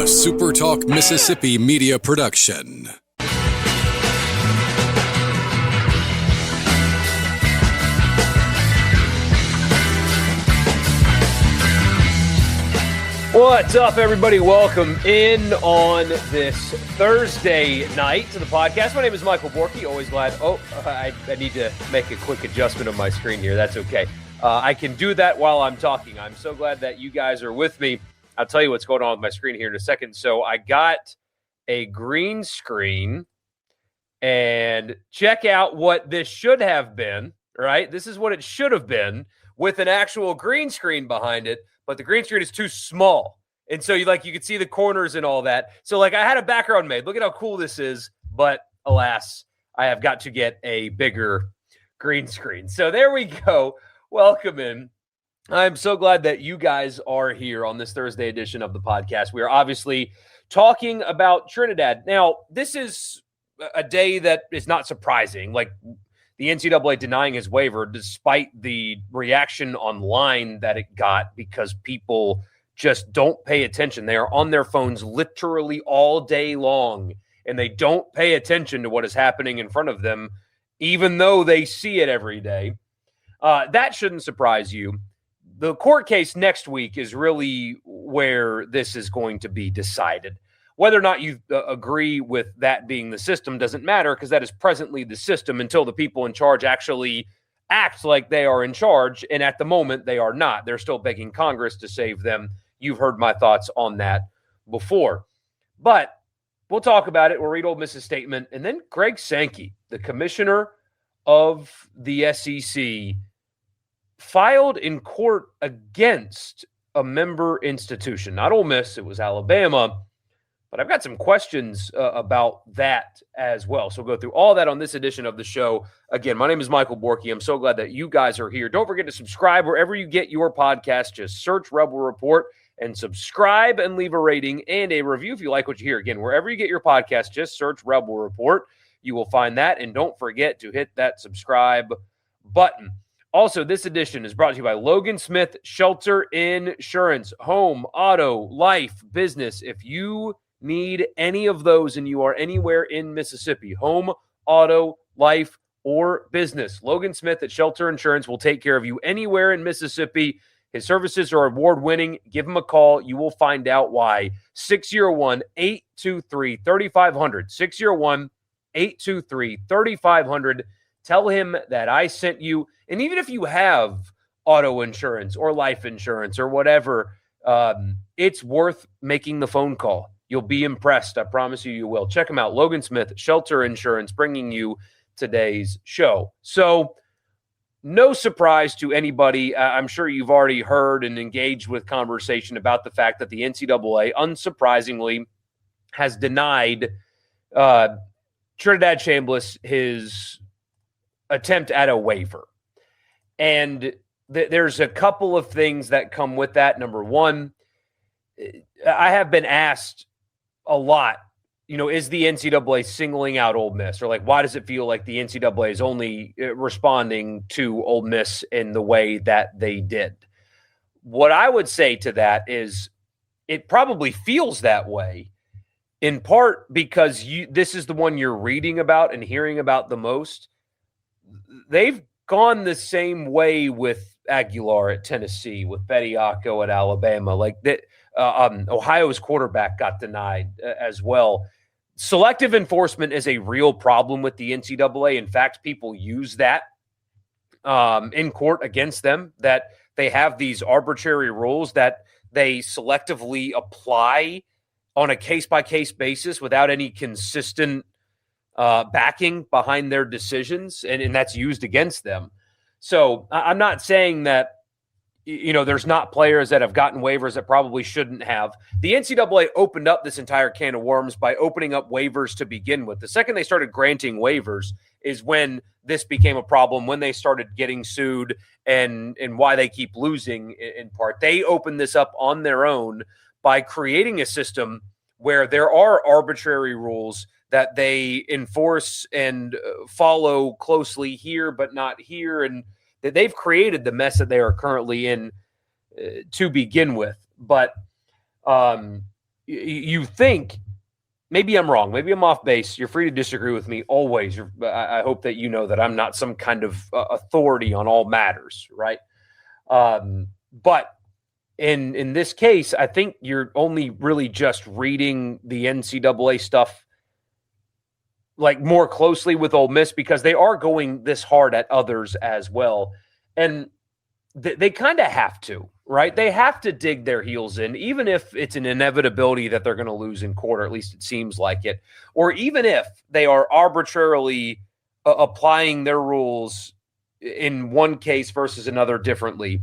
SuperTalk Mississippi media production. What's up, everybody? Welcome in on this Thursday night to the podcast. My name is Michael Borky. Always glad. I need to make a quick adjustment of my screen here. That's okay. I can do that while I'm talking. I'm so glad that you guys are with me. I'll tell you what's going on with my screen here in a second. So I got a green screen, and check out what this should have been, right? This is what it should have been with an actual green screen behind it, but the green screen is too small. And so you can see the corners and all that. So I had a background made. Look at how cool this is, but alas, I have got to get a bigger green screen. So there we go. Welcome in. I'm so glad that you guys are here on this Thursday edition of the podcast. We are obviously talking about Trinidad. Now, this is a day that is not surprising. Like the NCAA denying his waiver, despite the reaction online that it got because people just don't pay attention. They are on their phones literally all day long, and they don't pay attention to what is happening in front of them, even though they see it every day. That shouldn't surprise you. The court case next week is really where this is going to be decided. Whether or not you agree with that being the system doesn't matter, because that is presently the system until the people in charge actually act like they are in charge. And at the moment, they are not. They're still begging Congress to save them. You've heard my thoughts on that before. But we'll talk about it. We'll read Ole Miss's statement. And then Greg Sankey, the commissioner of the SEC, filed in court against a member institution. Not Ole Miss, it was Alabama. But I've got some questions about that as well. So we'll go through all that on this edition of the show. Again, my name is Michael Borky. I'm so glad that you guys are here. Don't forget to subscribe wherever you get your podcast. Just search Rebel Report and subscribe and leave a rating and a review if you like what you hear. Again, wherever you get your podcast, just search Rebel Report. You will find that. And don't forget to hit that subscribe button. Also, this edition is brought to you by Logan Smith Shelter Insurance. Home, auto, life, business. If you need any of those and you are anywhere in Mississippi, home, auto, life, or business, Logan Smith at Shelter Insurance will take care of you anywhere in Mississippi. His services are award-winning. Give him a call. You will find out why. 601-823-3500. 601-823-3500. Tell him that I sent you. And even if you have auto insurance or life insurance or whatever, it's worth making the phone call. You'll be impressed. I promise you will. Check him out. Logan Smith, Shelter Insurance, bringing you today's show. So no surprise to anybody. I'm sure you've already heard and engaged with conversation about the fact that the NCAA, unsurprisingly, has denied Trinidad Chambliss his attempt at a waiver. And there's a couple of things that come with that. Number one, I have been asked a lot, is the NCAA singling out Ole Miss? Or why does it feel like the NCAA is only responding to Ole Miss in the way that they did? What I would say to that is it probably feels that way, in part because this is the one you're reading about and hearing about the most. They've gone the same way with Aguilar at Tennessee, with Bediako at Alabama. Ohio's quarterback got denied as well. Selective enforcement is a real problem with the NCAA. In fact, people use that in court against them, that they have these arbitrary rules that they selectively apply on a case-by-case basis without any consistent backing behind their decisions, and that's used against them. So I'm not saying that, there's not players that have gotten waivers that probably shouldn't have. The NCAA opened up this entire can of worms by opening up waivers to begin with. The second they started granting waivers is when this became a problem, when they started getting sued and why they keep losing in part. They opened this up on their own by creating a system where there are arbitrary rules that they enforce and follow closely here, but not here. And that they've created the mess that they are currently in to begin with. But you think, maybe I'm wrong, maybe I'm off base. You're free to disagree with me always. I hope that you know that I'm not some kind of authority on all matters, right? But in this case, I think you're only really just reading the NCAA stuff like more closely with Ole Miss, because they are going this hard at others as well. And they kind of have to, right? They have to dig their heels in, even if it's an inevitability that they're going to lose in court, or at least it seems like it, or even if they are arbitrarily applying their rules in one case versus another differently.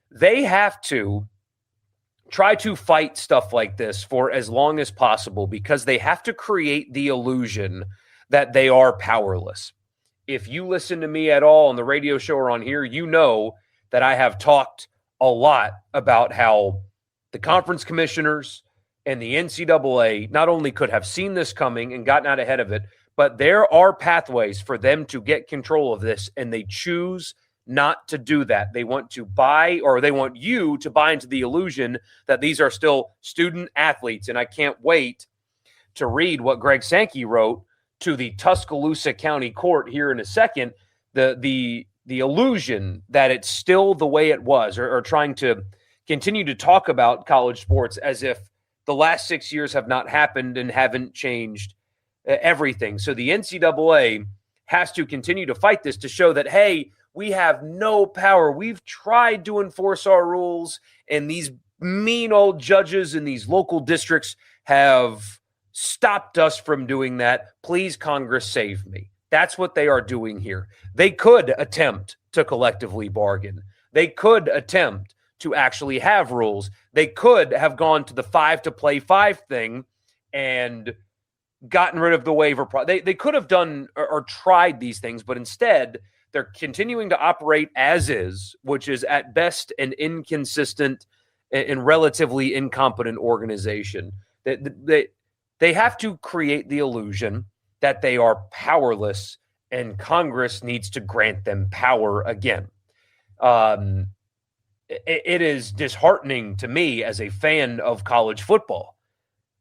They have to try to fight stuff like this for as long as possible, because they have to create the illusion that they are powerless. If you listen to me at all on the radio show or on here, you know that I have talked a lot about how the conference commissioners and the NCAA not only could have seen this coming and gotten out ahead of it, but there are pathways for them to get control of this, and they choose not to do that. They want to buy, or they want you to buy into the illusion that these are still student athletes. And I can't wait to read what Greg Sankey wrote to the Tuscaloosa County Court here in a second. The illusion that it's still the way it was, or trying to continue to talk about college sports as if the last 6 years have not happened and haven't changed everything. So the NCAA has to continue to fight this to show that, hey, we have no power. We've tried to enforce our rules, and these mean old judges in these local districts have stopped us from doing that. Please, Congress, save me. That's what they are doing here. They could attempt to collectively bargain. They could attempt to actually have rules. They could have gone to the 5 to play 5 thing and gotten rid of the waiver. They could have done or tried these things, but instead they're continuing to operate as is, which is at best an inconsistent and relatively incompetent organization. They have to create the illusion that they are powerless, and Congress needs to grant them power again. It is disheartening to me as a fan of college football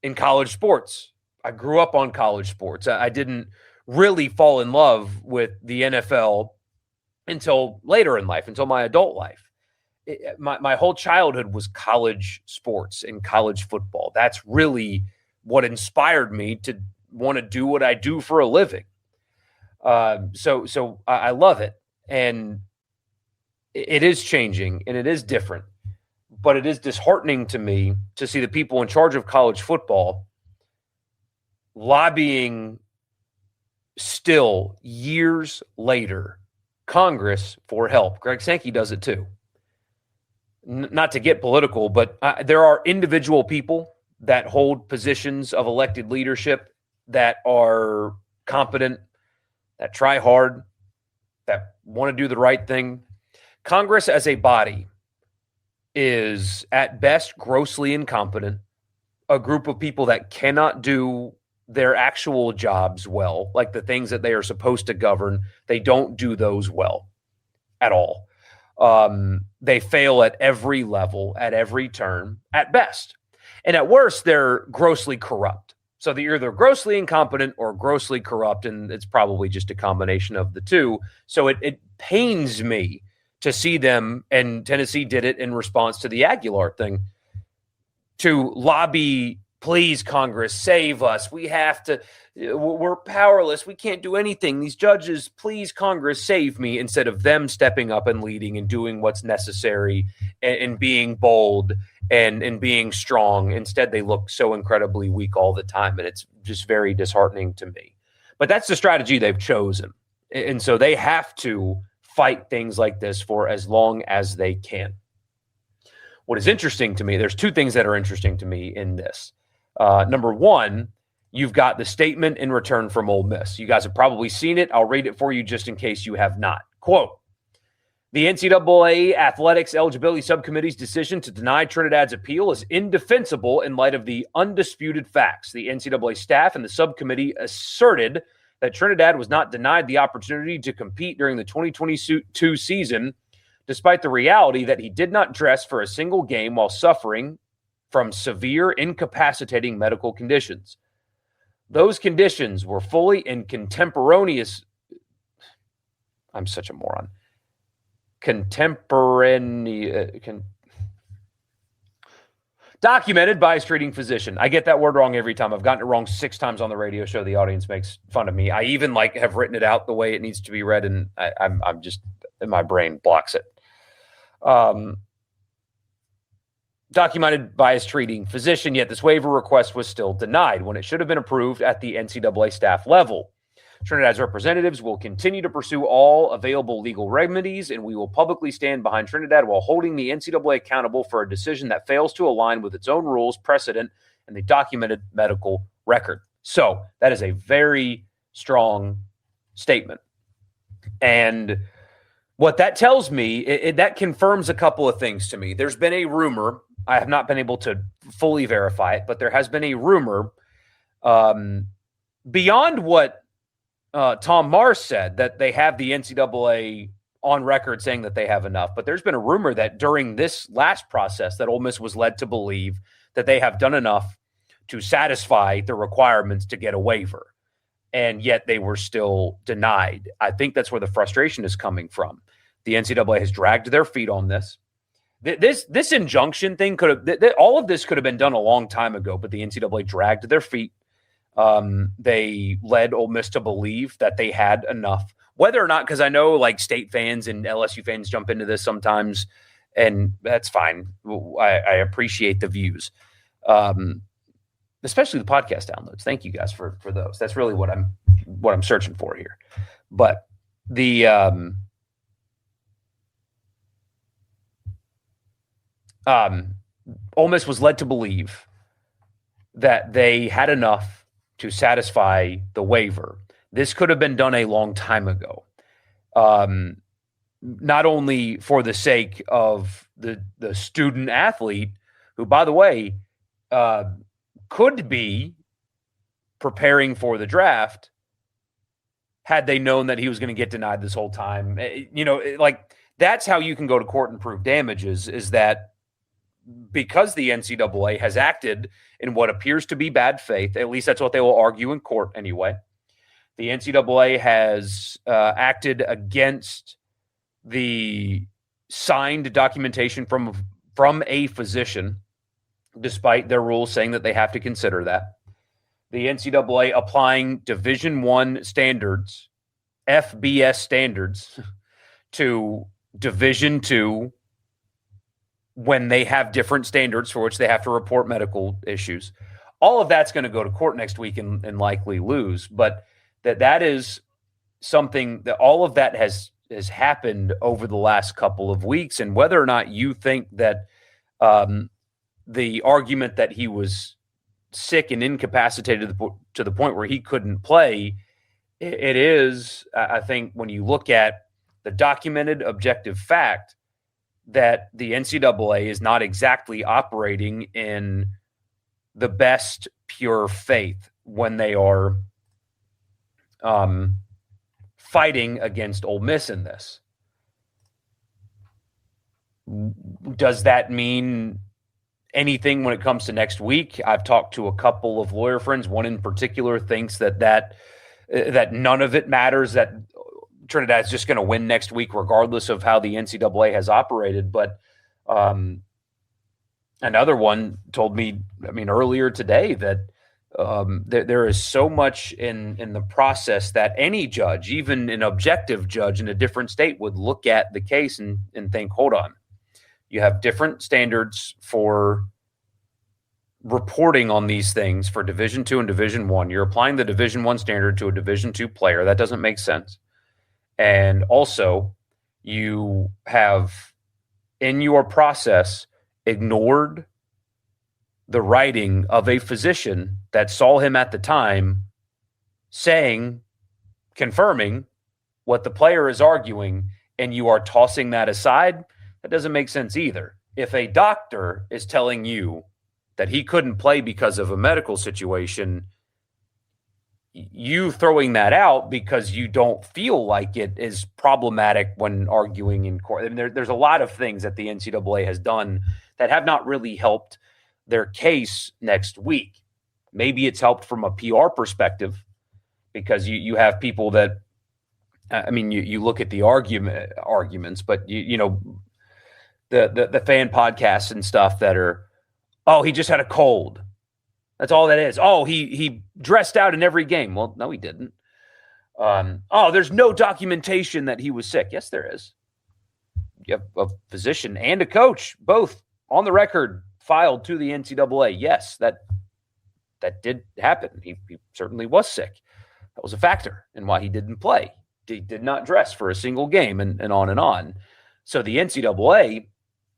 and college sports. I grew up on college sports. I didn't really fall in love with the NFL until later in life, until my adult life. My whole childhood was college sports and college football. That's really what inspired me to want to do what I do for a living. So I love it. And it is changing and it is different, but it is disheartening to me to see the people in charge of college football lobbying still years later Congress for help. Greg Sankey does it too. Not to get political, but there are individual people that hold positions of elected leadership that are competent, that try hard, that want to do the right thing. Congress as a body is at best grossly incompetent, a group of people that cannot do their actual jobs well, like the things that they are supposed to govern. They don't do those well at all. They fail at every level, at every turn, at best. And at worst, they're grossly corrupt. So they're either grossly incompetent or grossly corrupt, and it's probably just a combination of the two. So it pains me to see them, and Tennessee did it in response to the Aguilar thing, to lobby, please, Congress, save us. We have to, we're powerless. We can't do anything. These judges, please, Congress, save me, instead of them stepping up and leading and doing what's necessary and being bold and being strong. Instead, they look so incredibly weak all the time, and it's just very disheartening to me. But that's the strategy they've chosen. And so they have to fight things like this for as long as they can. What is interesting to me, there's two things that are interesting to me in this. Number one, you've got the statement in return from Ole Miss. You guys have probably seen it. I'll read it for you just in case you have not. Quote, the NCAA Athletics Eligibility Subcommittee's decision to deny Trinidad's appeal is indefensible in light of the undisputed facts. The NCAA staff and the subcommittee asserted that Trinidad was not denied the opportunity to compete during the 2022 season, despite the reality that he did not dress for a single game while suffering from severe incapacitating medical conditions. Those conditions were fully and contemporaneous. I'm such a moron. Documented by his treating physician. I get that word wrong every time. I've gotten it wrong 6 times on the radio show. The audience makes fun of me. I even have written it out the way it needs to be read, and I'm just, my brain blocks it. Documented by his treating physician, yet this waiver request was still denied when it should have been approved at the NCAA staff level. Trinidad's representatives will continue to pursue all available legal remedies, and we will publicly stand behind Trinidad while holding the NCAA accountable for a decision that fails to align with its own rules, precedent, and the documented medical record. So that is a very strong statement. And what that tells me, that confirms a couple of things to me. There's been a rumor. I have not been able to fully verify it, but there has been a rumor beyond what Tom Mars said, that they have the NCAA on record saying that they have enough. But there's been a rumor that during this last process that Ole Miss was led to believe that they have done enough to satisfy the requirements to get a waiver. And yet they were still denied. I think that's where the frustration is coming from. The NCAA has dragged their feet on this. This injunction thing all of this could have been done a long time ago, but the NCAA dragged their feet. They led Ole Miss to believe that they had enough, whether or not, because I know state fans and LSU fans jump into this sometimes, and that's fine. I appreciate the views, especially the podcast downloads. Thank you guys for those. That's really what I'm searching for here. But the Ole Miss was led to believe that they had enough to satisfy the waiver. This could have been done a long time ago. Not only for the sake of the student athlete, who, by the way, could be preparing for the draft had they known that he was going to get denied this whole time. That's how you can go to court and prove damages, is that because the NCAA has acted in what appears to be bad faith, at least that's what they will argue in court anyway. The NCAA has acted against the signed documentation from a physician, despite their rules saying that they have to consider that. The NCAA applying Division I standards, FBS standards, to Division II when they have different standards for which they have to report medical issues. All of that's going to go to court next week and likely lose. But that is something that all of that has happened over the last couple of weeks. And whether or not you think that the argument that he was sick and incapacitated to the point where he couldn't play, it is, I think, when you look at the documented objective fact that the NCAA is not exactly operating in the best pure faith when they are fighting against Ole Miss in this. Does that mean anything when it comes to next week? I've talked to a couple of lawyer friends. One in particular thinks that none of it matters, that Trinidad's just going to win next week regardless of how the NCAA has operated. But another one told me, earlier today, that there is so much in the process that any judge, even an objective judge in a different state, would look at the case and think, hold on, you have different standards for reporting on these things for Division II and Division I. You're applying the Division I standard to a Division II player. That doesn't make sense. And also, you have, in your process, ignored the writing of a physician that saw him at the time confirming what the player is arguing, and you are tossing that aside. That doesn't make sense either. If a doctor is telling you that he couldn't play because of a medical situation, you throwing that out because you don't feel like it is problematic when arguing in court. There's a lot of things that the NCAA has done that have not really helped their case next week. Maybe it's helped from a PR perspective because you have people that, you look at the arguments, but the fan podcasts and stuff that are, oh, he just had a cold. That's all that is. Oh, he dressed out in every game. Well, no, he didn't. There's no documentation that he was sick. Yes, there is. You have a physician and a coach, both on the record, filed to the NCAA. Yes, that did happen. He certainly was sick. That was a factor in why he didn't play. He did not dress for a single game, and on and on. So the NCAA,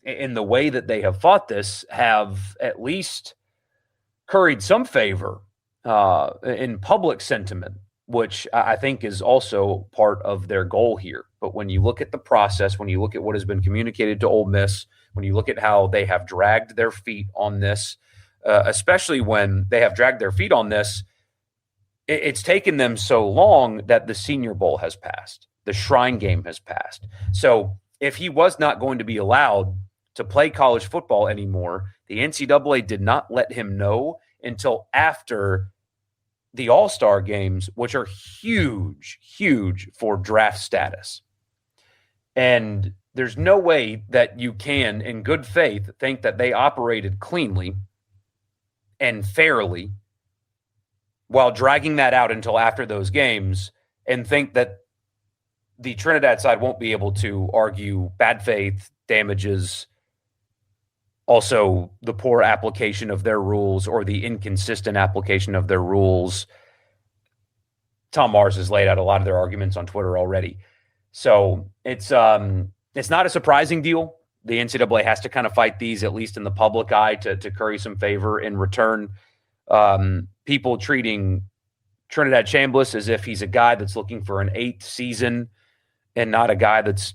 in the way that they have fought this, have at least curried some favor in public sentiment, which I think is also part of their goal here. But when you look at the process, when you look at what has been communicated to Ole Miss, when you look at how they have dragged their feet on this, especially when they have dragged their feet on this, it's taken them so long that the Senior Bowl has passed. The Shrine Game has passed. So if he was not going to be allowed to play college football anymore, the NCAA did not let him know until after the All-Star games, which are huge, huge for draft status. And there's no way that you can, in good faith, think that they operated cleanly and fairly while dragging that out until after those games and think that the Trinidad side won't be able to argue bad faith, damages, also the poor application of their rules or the inconsistent application of their rules. Tom Mars has laid out a lot of their arguments on Twitter already. So it's not a surprising deal. The NCAA has to kind of fight these, at least in the public eye, to curry some favor in return. People treating Trinidad Chambliss as if he's a guy that's looking for an 8th season and not a guy that's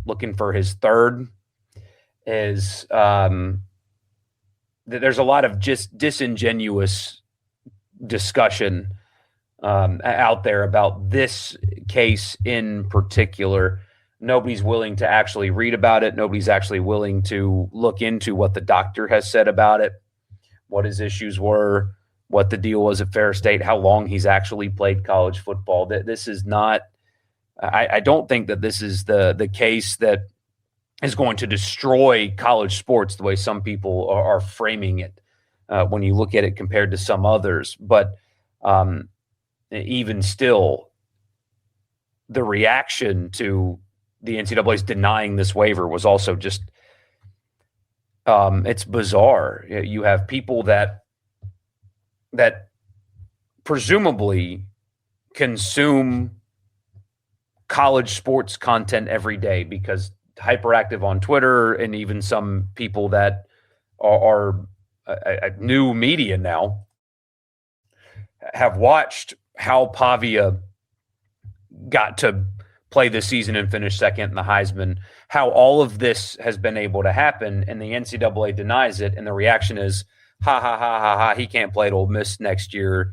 looking for his 3rd is there's a lot of just disingenuous discussion out there about this case in particular. Nobody's willing to actually read about it. Nobody's actually willing to look into what the doctor has said about it, what his issues were, what the deal was at Fair State, how long he's actually played college football. This is not I don't think that this is the case that is going to destroy college sports the way some people are framing it when you look at it compared to some others. But even still, the reaction to the NCAA's denying this waiver was also just it's bizarre. You have people that presumably consume college sports content every day because hyperactive on Twitter, and even some people that are new media now have watched how Pavia got to play this season and finish second in the Heisman, how all of this has been able to happen, and the NCAA denies it, and the reaction is, ha, ha, ha, ha, ha, he can't play at Ole Miss next year.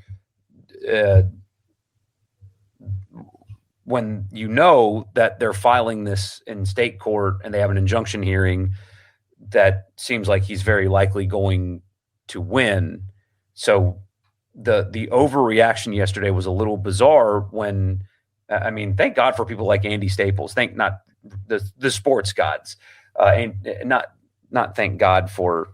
When you know that they're filing this in state court and they have an injunction hearing that seems like he's very likely going to win. So the overreaction yesterday was a little bizarre when, thank God for people like Andy Staples. Thank not the sports gods, and not thank God for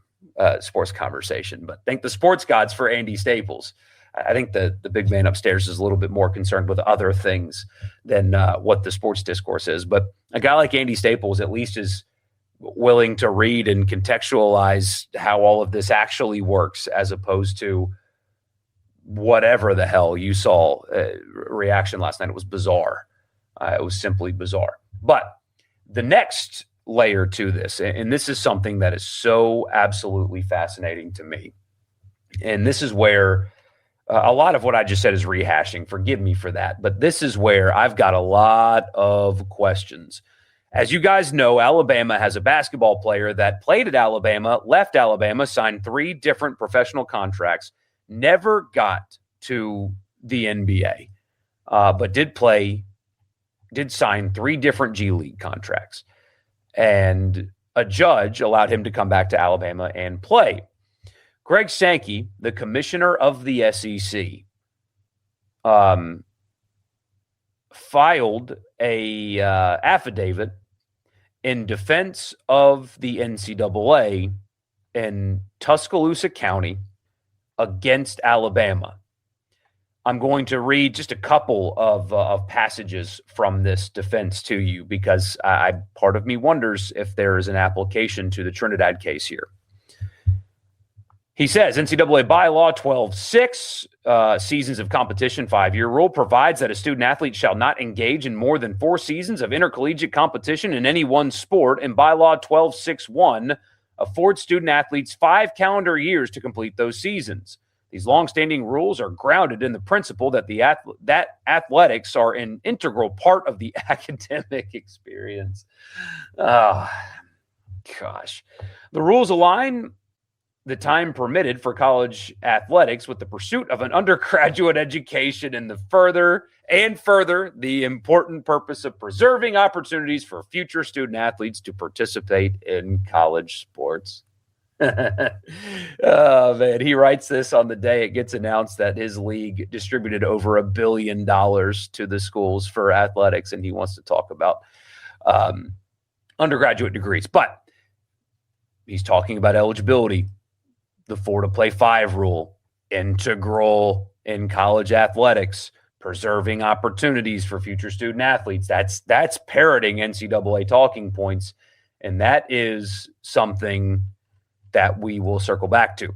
sports conversation, but thank the sports gods for Andy Staples. I think the big man upstairs is a little bit more concerned with other things than what the sports discourse is. But a guy like Andy Staples at least is willing to read and contextualize how all of this actually works, as opposed to whatever the hell you saw reaction last night. It was bizarre. It was simply bizarre. But the next layer to this, and this is something that is so absolutely fascinating to me, and this is where a lot of what I just said is rehashing. Forgive me for that. But this is where I've got a lot of questions. As you guys know, Alabama has a basketball player that played at Alabama, left Alabama, signed 3 different professional contracts, never got to the NBA, but did sign 3 different G League contracts. And a judge allowed him to come back to Alabama and play. Greg Sankey, the commissioner of the SEC, filed a affidavit in defense of the NCAA in Tuscaloosa County against Alabama. I'm going to read just a couple of passages from this defense to you because part of me wonders if there is an application to the Trinidad case here. He says, NCAA bylaw 12.6, seasons of competition 5-year rule provides that a student athlete shall not engage in more than 4 seasons of intercollegiate competition in any one sport, and bylaw 12.6.1 affords student athletes 5 calendar years to complete those seasons. These longstanding rules are grounded in the principle that that athletics are an integral part of the academic experience. Oh, gosh. The rules align the time permitted for college athletics with the pursuit of an undergraduate education and further the important purpose of preserving opportunities for future student athletes to participate in college sports. Oh, man. He writes this on the day it gets announced that his league distributed over $1 billion to the schools for athletics, and he wants to talk about undergraduate degrees. But he's talking about eligibility, the 4-to-play-5 rule, integral in college athletics, preserving opportunities for future student athletes. That's parroting NCAA talking points, and that is something that we will circle back to.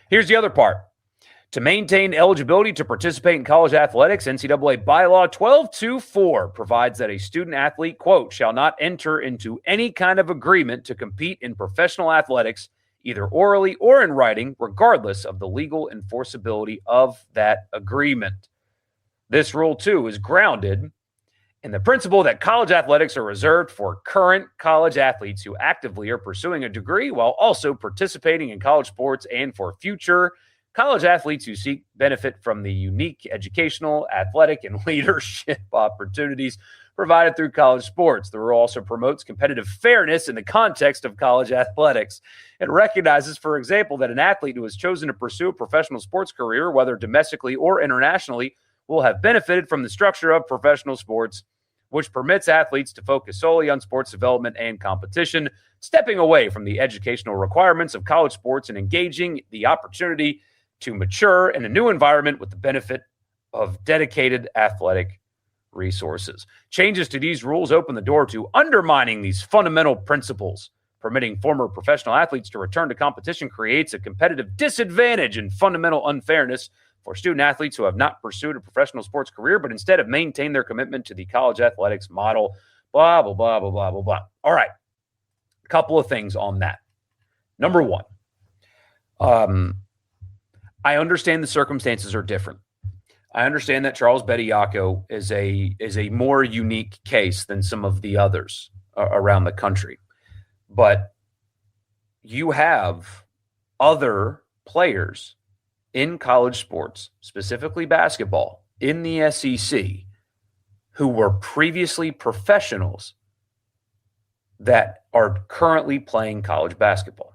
Here's the other part. To maintain eligibility to participate in college athletics, NCAA bylaw 12.2.4 provides that a student athlete, quote, shall not enter into any kind of agreement to compete in professional athletics, either orally or in writing, regardless of the legal enforceability of that agreement. This rule, too, is grounded in the principle that college athletics are reserved for current college athletes who actively are pursuing a degree while also participating in college sports, and for future college athletes who seek benefit from the unique educational, athletic, and leadership opportunities provided through college sports. The rule also promotes competitive fairness in the context of college athletics. It recognizes, for example, that an athlete who has chosen to pursue a professional sports career, whether domestically or internationally, will have benefited from the structure of professional sports, which permits athletes to focus solely on sports development and competition, stepping away from the educational requirements of college sports and engaging the opportunity to mature in a new environment with the benefit of dedicated athletic resources. Changes to these rules open the door to undermining these fundamental principles. Permitting former professional athletes to return to competition creates a competitive disadvantage and fundamental unfairness for student athletes who have not pursued a professional sports career, but instead have maintained their commitment to the college athletics model, blah, blah, blah, blah, blah, blah, blah. All right. A couple of things on that. Number one, I understand the circumstances are different. I understand that Charles Bediako is a more unique case than some of the others around the country. But you have other players in college sports, specifically basketball, in the SEC, who were previously professionals that are currently playing college basketball.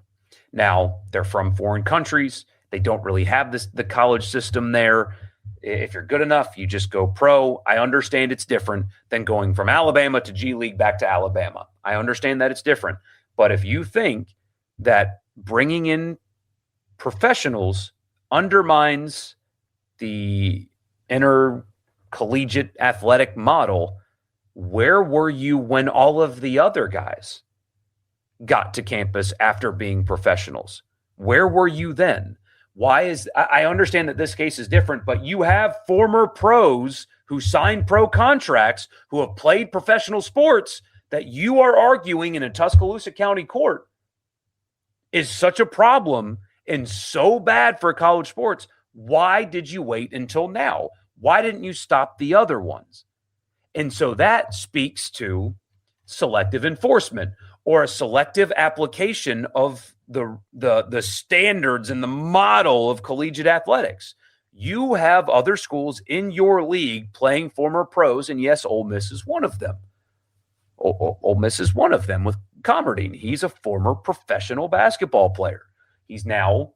Now, they're from foreign countries. They don't really have the college system there. If you're good enough, you just go pro. I understand it's different than going from Alabama to G League back to Alabama. I understand that it's different. But if you think that bringing in professionals undermines the intercollegiate athletic model, where were you when all of the other guys got to campus after being professionals? Where were you then? I understand that this case is different, but you have former pros who signed pro contracts who have played professional sports that you are arguing in a Tuscaloosa County court is such a problem and so bad for college sports. Why did you wait until now? Why didn't you stop the other ones? And so that speaks to selective enforcement or a selective application of the standards and the model of collegiate athletics. You have other schools in your league playing former pros, and yes, Ole Miss is one of them. Ole Miss is one of them with Comerdine. He's a former professional basketball player. He's now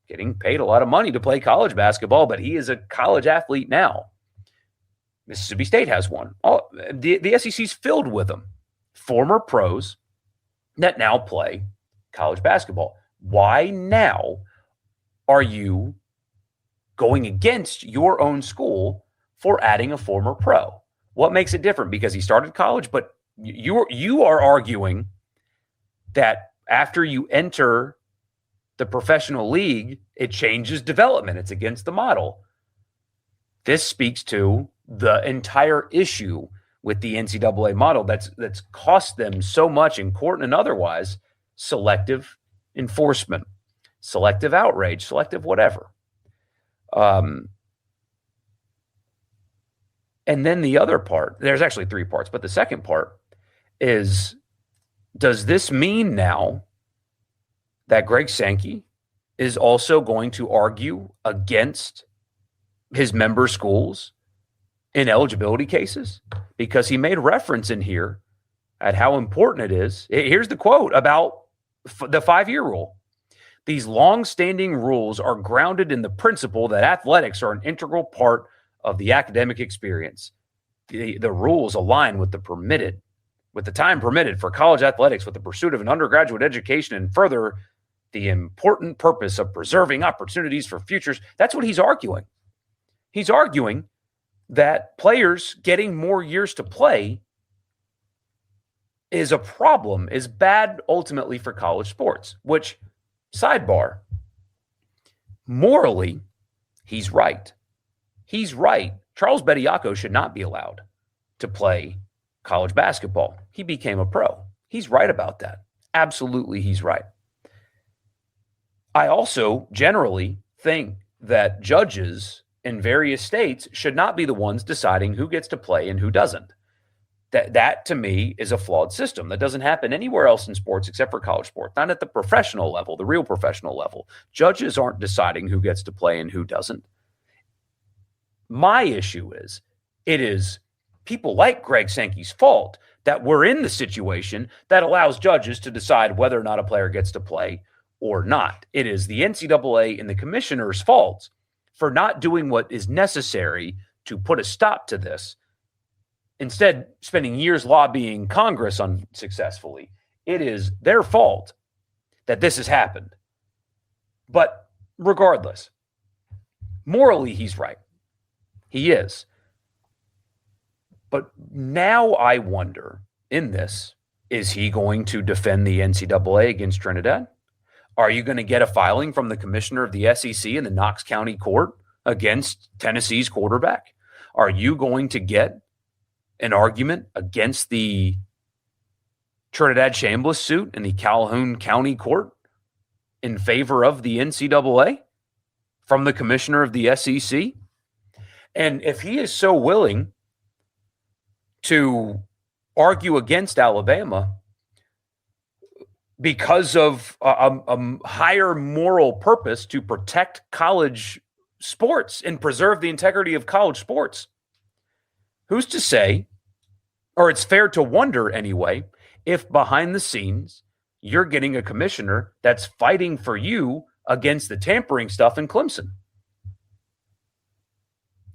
getting paid a lot of money to play college basketball, but he is a college athlete now. Mississippi State has one. The SEC's filled with them. Former pros that now play college basketball. Why now are you going against your own school for adding a former pro? What makes it different? Because he started college, but you are arguing that after you enter the professional league, it changes development. It's against the model. This speaks to the entire issue with the NCAA model that's cost them so much in court and otherwise: selective enforcement, selective outrage, selective whatever. And then the other part, there's actually three parts, but the second part is, does this mean now that Greg Sankey is also going to argue against his member schools in eligibility cases? Because he made reference in here at how important it is. Here's the quote about the 5-year rule. These long-standing rules are grounded in the principle that athletics are an integral part of the academic experience. The rules align with the time permitted for college athletics with the pursuit of an undergraduate education and further the important purpose of preserving opportunities for futures. That's what he's arguing. He's arguing that players getting more years to play is a problem, is bad ultimately for college sports, which, sidebar, morally, he's right. He's right. Charles Bediako should not be allowed to play college basketball. He became a pro. He's right about that. Absolutely, he's right. I also generally think that judges in various states should not be the ones deciding who gets to play and who doesn't. That to me is a flawed system. That doesn't happen anywhere else in sports except for college sports, not at the professional level, the real professional level. Judges aren't deciding who gets to play and who doesn't. My issue is, it is people like Greg Sankey's fault that we're in the situation that allows judges to decide whether or not a player gets to play or not. It is the NCAA and the commissioner's fault for not doing what is necessary to put a stop to this. Instead, spending years lobbying Congress unsuccessfully. It is their fault that this has happened. But regardless, morally, he's right. He is. But now I wonder, in this, is he going to defend the NCAA against Trinidad? Are you going to get a filing from the commissioner of the SEC in the Knox County Court against Tennessee's quarterback? Are you going to get an argument against the Trinidad Chambliss suit in the Calhoun County Court in favor of the NCAA from the commissioner of the SEC? And if he is so willing to argue against Alabama because of a higher moral purpose to protect college sports and preserve the integrity of college sports, who's to say, or it's fair to wonder anyway, if behind the scenes you're getting a commissioner that's fighting for you against the tampering stuff in Clemson?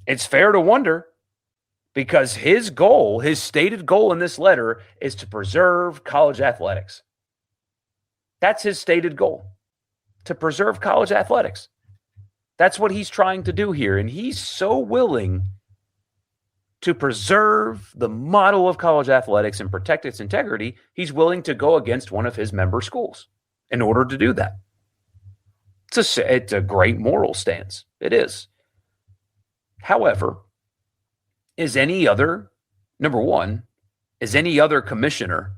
It's fair to wonder, because his goal, his stated goal in this letter, is to preserve college athletics. That's his stated goal, to preserve college athletics. That's what he's trying to do here. And he's so willing to preserve the model of college athletics and protect its integrity, he's willing to go against one of his member schools in order to do that. It's a great moral stance. It is. However, is any other commissioner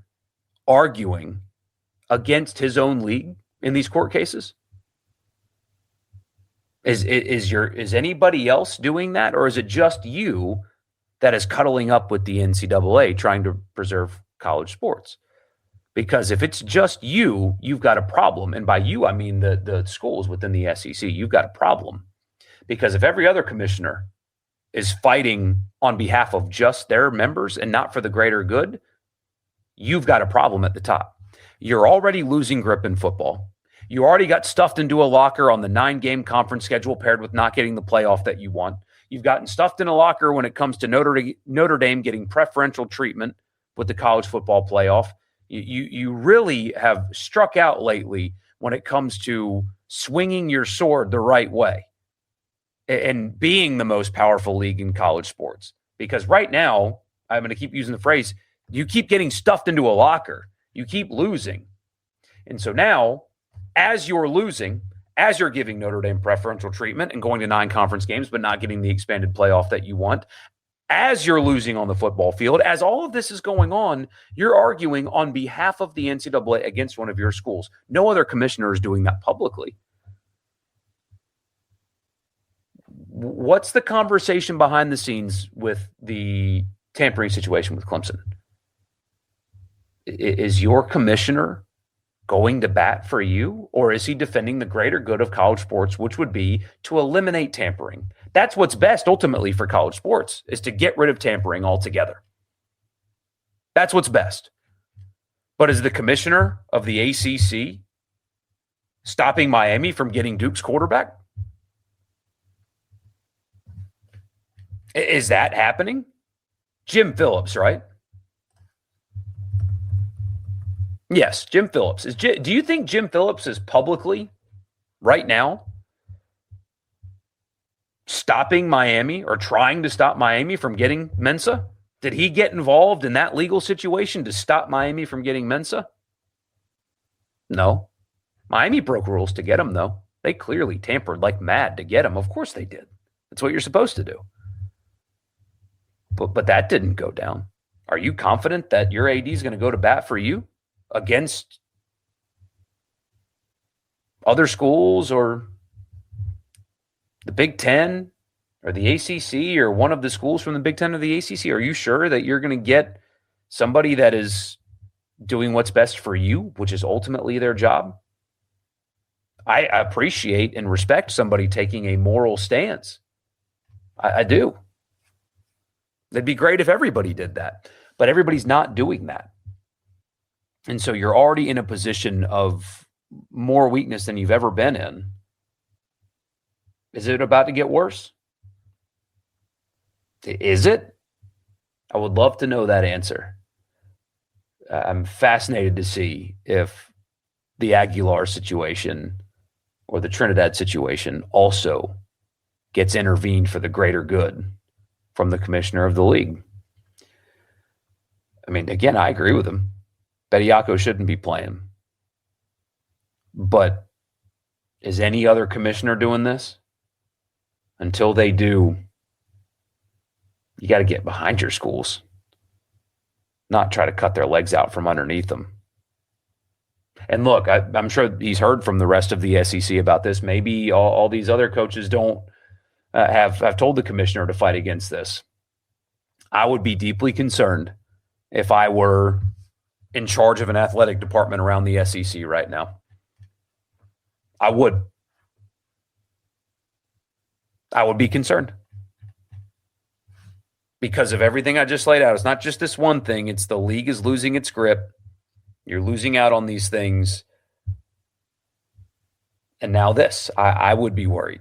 arguing against his own league in these court cases? Is anybody else doing that, or is it just you that is cuddling up with the NCAA trying to preserve college sports? Because if it's just you, you've got a problem. And by you, I mean the schools within the SEC. You've got a problem. Because if every other commissioner is fighting on behalf of just their members and not for the greater good, you've got a problem at the top. You're already losing grip in football. You already got stuffed into a locker on the 9-game conference schedule paired with not getting the playoff that you want. You've gotten stuffed in a locker when it comes to Notre Dame getting preferential treatment with the college football playoff. You really have struck out lately when it comes to swinging your sword the right way and being the most powerful league in college sports. Because right now, I'm going to keep using the phrase, you keep getting stuffed into a locker. You keep losing. And so now, as you're losing, as you're giving Notre Dame preferential treatment and going to 9 conference games but not getting the expanded playoff that you want, as you're losing on the football field, as all of this is going on, you're arguing on behalf of the NCAA against one of your schools. No other commissioner is doing that publicly. What's the conversation behind the scenes with the tampering situation with Clemson? Is your commissioner going to bat for you, or is he defending the greater good of college sports, which would be to eliminate tampering? That's what's best ultimately for college sports, is to get rid of tampering altogether. That's what's best. But is the commissioner of the ACC stopping Miami from getting Duke's quarterback? Is that happening? Jim Phillips, right? Yes, Jim Phillips. Do you think Jim Phillips is publicly, right now, stopping Miami or trying to stop Miami from getting Mensa? Did he get involved in that legal situation to stop Miami from getting Mensa? No. Miami broke rules to get him, though. They clearly tampered like mad to get him. Of course they did. That's what you're supposed to do. But that didn't go down. Are you confident that your AD is going to go to bat for you against other schools or the Big Ten or the ACC or one of the schools from the Big Ten or the ACC? Are you sure that you're going to get somebody that is doing what's best for you, which is ultimately their job? I appreciate and respect somebody taking a moral stance. I do. It'd be great if everybody did that, but everybody's not doing that. And so you're already in a position of more weakness than you've ever been in. Is it about to get worse? Is it? I would love to know that answer. I'm fascinated to see if the Aguilar situation or the Trinidad situation also gets intervened for the greater good from the commissioner of the league. I mean, again, I agree with him. Bediako shouldn't be playing. But is any other commissioner doing this? Until they do, you got to get behind your schools, not try to cut their legs out from underneath them. And look, I'm sure he's heard from the rest of the SEC about this. Maybe all these other coaches don't have told the commissioner to fight against this. I would be deeply concerned if I were in charge of an athletic department around the SEC right now. I would be concerned because of everything I just laid out. It's not just this one thing. It's the league is losing its grip. You're losing out on these things. And now this, I would be worried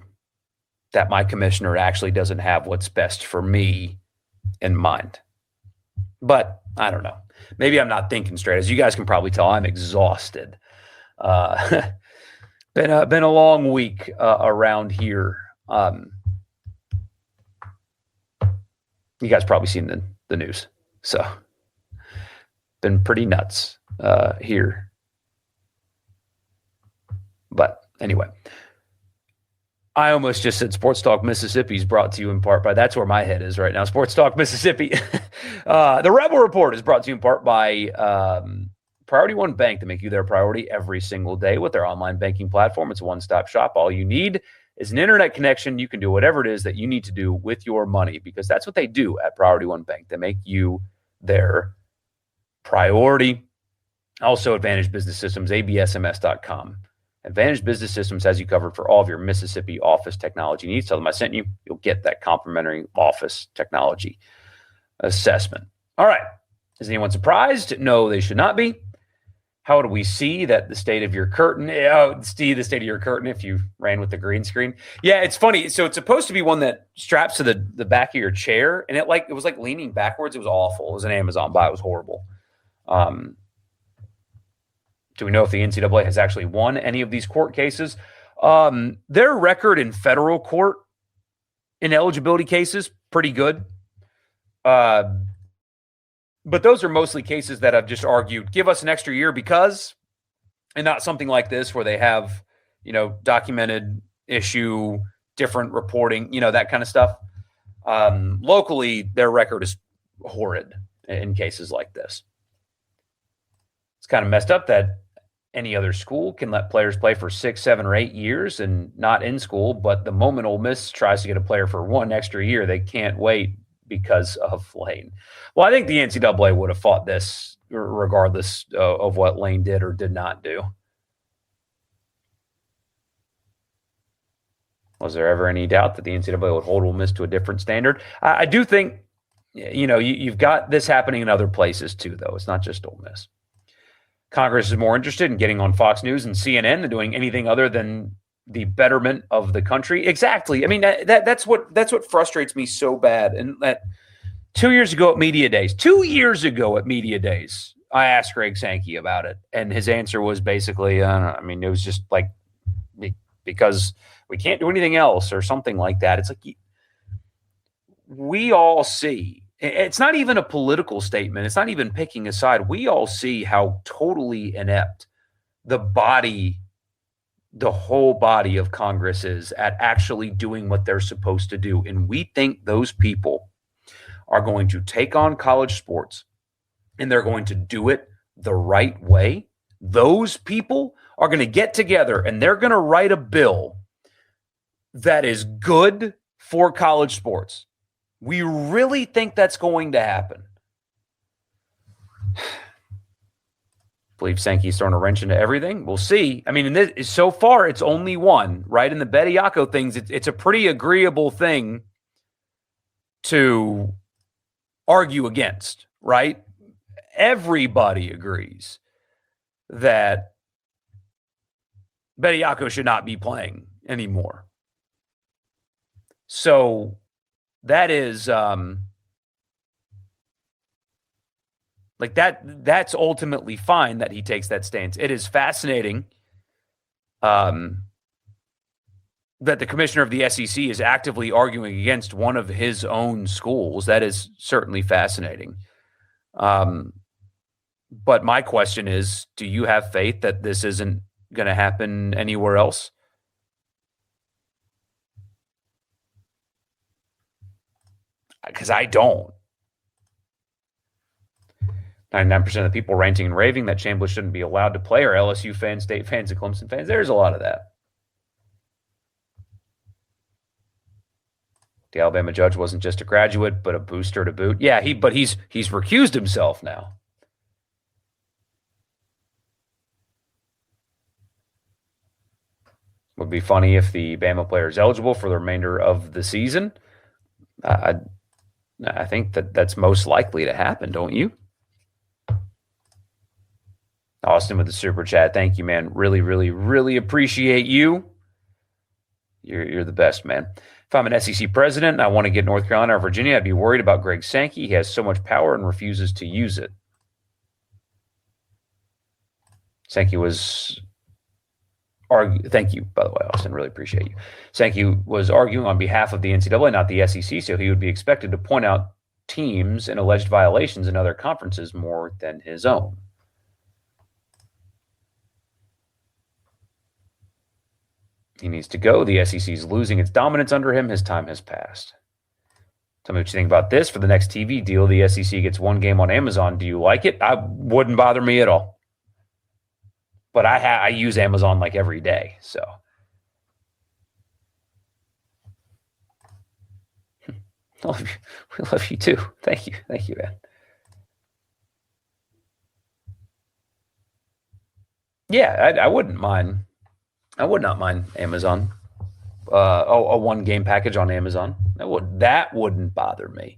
that my commissioner actually doesn't have what's best for me in mind. But I don't know. Maybe I'm not thinking straight. As you guys can probably tell, I'm exhausted. Been a long week around here. You guys probably seen the news. So been pretty nuts here. But anyway, I almost just said Sports Talk Mississippi is brought to you in part by, that's where my head is right now, Sports Talk Mississippi. The Rebel Report is brought to you in part by Priority One Bank. To make you their priority every single day with their online banking platform. It's a one-stop shop. All you need is an internet connection. You can do whatever it is that you need to do with your money, because that's what they do at Priority One Bank. They make you their priority. Also, Advantage Business Systems, absms.com. Advantage Business Systems has you covered for all of your Mississippi office technology needs. Tell them I sent you. You'll get that complimentary office technology assessment. All right. Is anyone surprised? No, they should not be. How do we see that the state of your curtain? See the state of your curtain if you ran with the green screen. Yeah, it's funny. So it's supposed to be one that straps to the back of your chair, and it was like leaning backwards. It was awful. It was an Amazon buy. It was horrible. Do we know if the NCAA has actually won any of these court cases? Their record in federal court in eligibility cases, pretty good. But those are mostly cases that have just argued, give us an extra year because, and not something like this where they have, documented issue, different reporting, that kind of stuff. Locally, their record is horrid in cases like this. It's kind of messed up that any other school can let players play for 6, 7, or 8 years and not in school, but the moment Ole Miss tries to get a player for 1 extra year, they can't wait because of Lane. Well, I think the NCAA would have fought this regardless of what Lane did or did not do. Was there ever any doubt that the NCAA would hold Ole Miss to a different standard? I do think, you've got this happening in other places too, though. It's not just Ole Miss. Congress is more interested in getting on Fox News and CNN than doing anything other than the betterment of the country. Exactly. I mean, that's what frustrates me so bad. And that 2 years ago at Media Days, I asked Greg Sankey about it, and his answer was basically, it was just like because we can't do anything else or something like that. It's like we all see. It's not even a political statement. It's not even picking a side. We all see how totally inept the whole body of Congress is at actually doing what they're supposed to do. And we think those people are going to take on college sports and they're going to do it the right way. Those people are going to get together and they're going to write a bill that is good for college sports. We really think that's going to happen. Believe Sankey's throwing a wrench into everything. We'll see. I mean, so far it's only one, right? In the Bediako things, it's a pretty agreeable thing to argue against, right? Everybody agrees that Bediako should not be playing anymore. So that is that's ultimately fine that he takes that stance. It is fascinating that the commissioner of the SEC is actively arguing against one of his own schools. That is certainly fascinating. But my question is, do you have faith that this isn't going to happen anywhere else? Because I don't. 99% of the people ranting and raving that Chambliss shouldn't be allowed to play are LSU fans, State fans, and Clemson fans. There's a lot of that. The Alabama judge wasn't just a graduate, but a booster to boot. Yeah, he's recused himself now. Would be funny if the Bama player is eligible for the remainder of the season. I think that's most likely to happen, don't you? Austin with the super chat. Thank you, man. Really, really, really appreciate you. You're the best, man. If I'm an SEC president and I want to get North Carolina or Virginia, I'd be worried about Greg Sankey. He has so much power and refuses to use it. Sankey was Thank you, by the way, Austin. Really appreciate you. Sankey was arguing on behalf of the NCAA, not the SEC, so he would be expected to point out teams and alleged violations in other conferences more than his own. He needs to go. The SEC is losing its dominance under him. His time has passed. Tell me what you think about this. For the next TV deal, the SEC gets one game on Amazon. Do you like it? I wouldn't bother me at all. But I use Amazon like every day, so. We love you too. Thank you, man. Yeah, I wouldn't mind. I would not mind Amazon. A 1-game package on Amazon. That wouldn't bother me.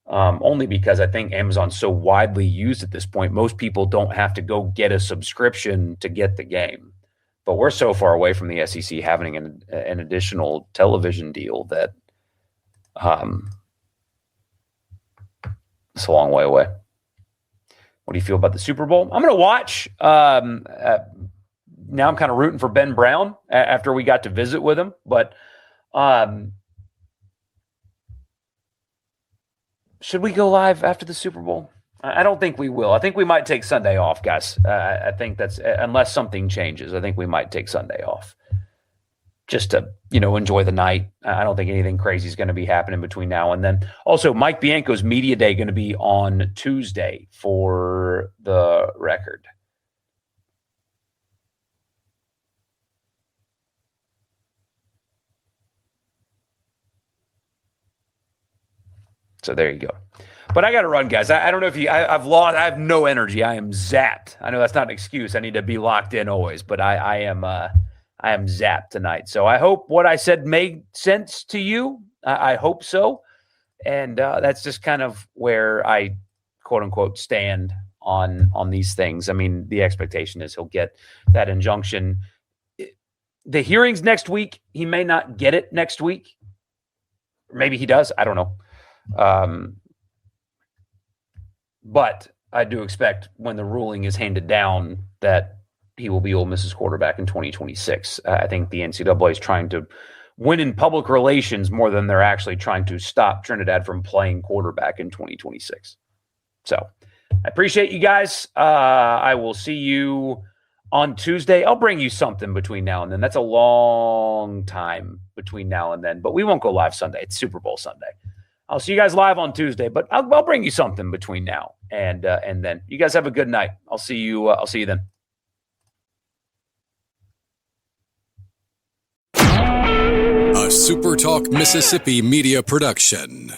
only because I think Amazon's so widely used at this point. Most people don't have to go get a subscription to get the game. But we're so far away from the SEC having an additional television deal that it's a long way away. What do you feel about the Super Bowl? I'm going to watch. Now I'm kind of rooting for Ben Brown after we got to visit with him. But should we go live after the Super Bowl? I don't think we will. I think we might take Sunday off, guys. I think that's, unless something changes, I think we might take Sunday off just to, enjoy the night. I don't think anything crazy is going to be happening between now and then. Also, Mike Bianco's media day going to be on Tuesday for the record. So there you go. But I got to run, guys. I don't know if I have no energy. I am zapped. I know that's not an excuse. I need to be locked in always, but I am zapped tonight. So I hope what I said made sense to you. I hope so. And that's just kind of where I, quote unquote, stand on these things. I mean, the expectation is he'll get that injunction. The hearing's next week. He may not get it next week. Maybe he does. I don't know. But I do expect when the ruling is handed down that he will be Ole Miss's quarterback in 2026. I think the NCAA is trying to win in public relations more than they're actually trying to stop Trinidad from playing quarterback in 2026. So I appreciate you guys. I will see you on Tuesday. I'll bring you something between now and then. That's a long time between now and then, but we won't go live Sunday. It's Super Bowl Sunday. I'll see you guys live on Tuesday, but I'll bring you something between now and then. You guys have a good night. I'll see you then. A SuperTalk Mississippi media production.